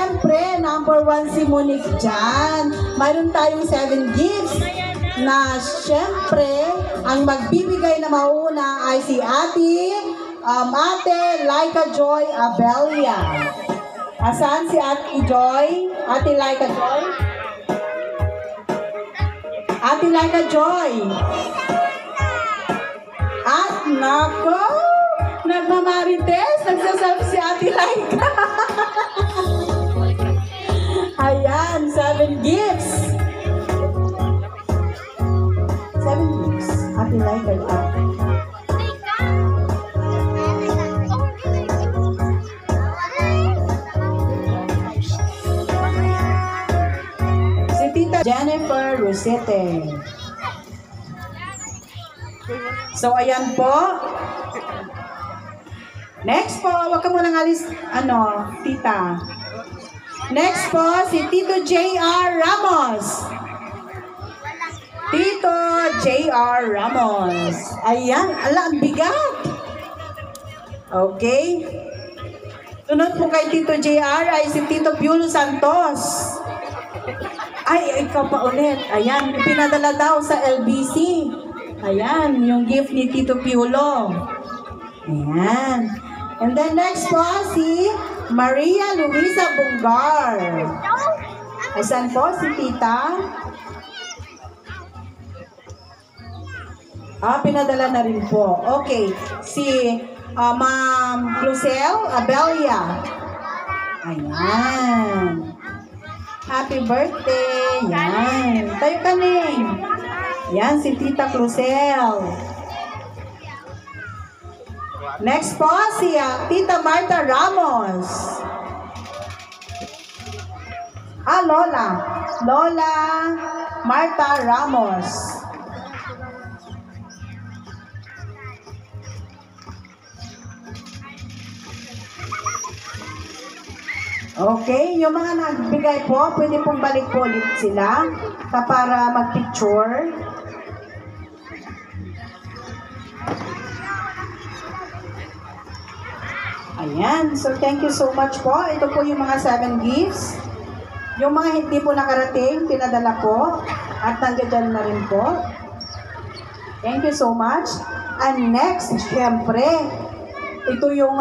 syempre, number 1 si Monique dyan. Mayroon tayong 7 gifts na syempre, ang magbibigay na mauna ay si Ate Laika Joy Abelia. Asan si Ate Joy? Ate Laika Joy? Ate Laika Joy. At nako, nagmamarites, nagsasabi si Ate Laika. Ayan, 7 gifts. 7 gifts. Ate Laika Joy. Si Tita Jennifer Rosete. So, ayan po. Next po, wag ka munang alis, tita. Next po, si Tito J.R. Ramos. Tito J.R. Ramos. Ayan, ala, ang bigat. Okay. Sunod po kay Tito J.R. ay si Tito Piolo Santos. Ay, ikaw pa ulit. Ayan, pinadala daw sa LBC. Ayan, yung gift ni Tito Piolo. Ayan. And then next po, si Maria Luisa Bungar. Asan po si Tita? Pinadala na rin po. Okay. Si Ma'am Lucel Abelia. Ayan. Happy birthday. Yan. Tayo ka, Ning. Yan, si Tita Lucel. Next po, si Tita Marta Ramos. Lola. Lola Marta Ramos. Okay, yung mga nagbigay po, pwede pong balik po ulit sila para mag-picture. Ayan, so thank you so much po. Ito po yung mga 7 gifts. Yung mga hindi po nakarating, pinadala po. At nandiyan na rin po. Thank you so much. And next, syempre, ito yung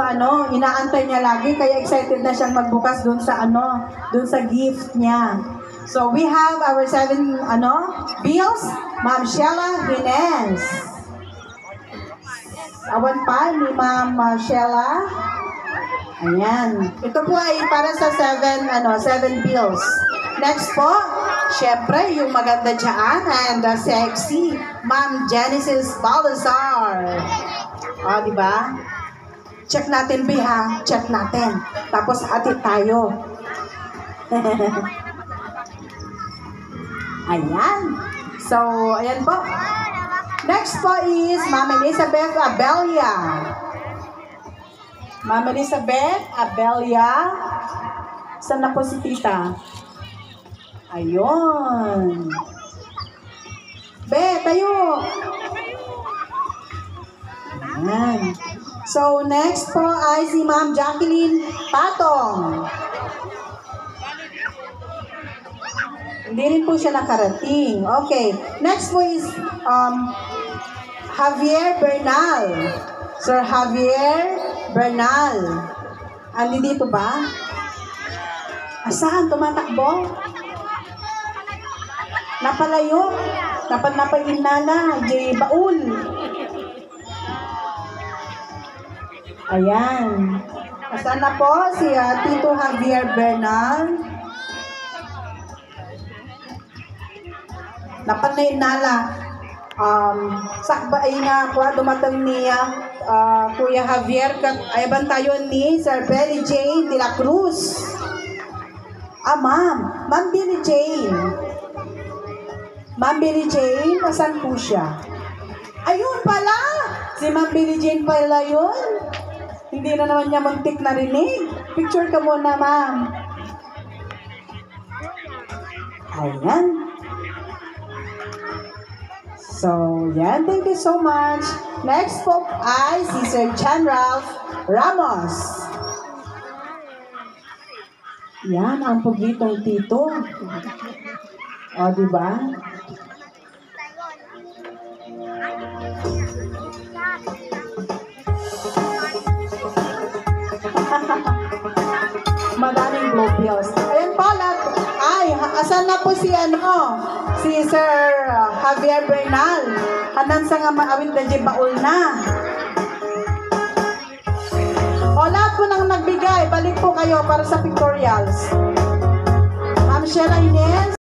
inaantay niya lagi. Kaya excited na siyang magbukas dun sa gift niya. So we have our 7 bills. Ma'am Sheila Ginez. Awan pa ni Ma'am Sheila. Ayan. Ito po ay para sa 7 bills. Next po, syempre, yung maganda dyan and sexy, Ma'am Genesis Balazar. Di ba? Check natin, ha? Check natin. Tapos, atit tayo. Ayan. So, ayan po. Next po is Ma'am Elizabeth Abelia. Ma'am Elizabeth Abelia. Saan na po si Tita? Ayun. Be, tayo. Ayan. So, next po ay si Ma'am Jacqueline Patong. Hindi rin po siya nakarating. Okay. Next po is Javier Bernal. Sir Javier Bernal. Andi dito ba? Asahan? Tumatakbo? Napalayo? Napainala? J. Baul. Ayan. Asan na po si Tito Javier Bernal? Napainala. Sakbaay nga po, dumatang niya Kuya Javier, ay bantayon ni Sir Belly Jane de la Cruz. Ma'am Billy Jane. Ma'am Billy Jane, asan po siya? Ayun pala! Si Ma'am Billy Jane pala yun. Hindi na naman niya muntik narinig. Picture ka muna, ma'am. Ayan. So, yan. Thank you so much. Next po ay si Sir John Ralph Ramos. Yan, ang pugitong tito. O, diba? Madaming globios. Ayan po, asan na po si si Sir Javier Bernal. Hanan sa nga maawit na baul na. O, lahat po nang nagbigay, balik po kayo para sa pictorials. Ma'am Sheila Inez.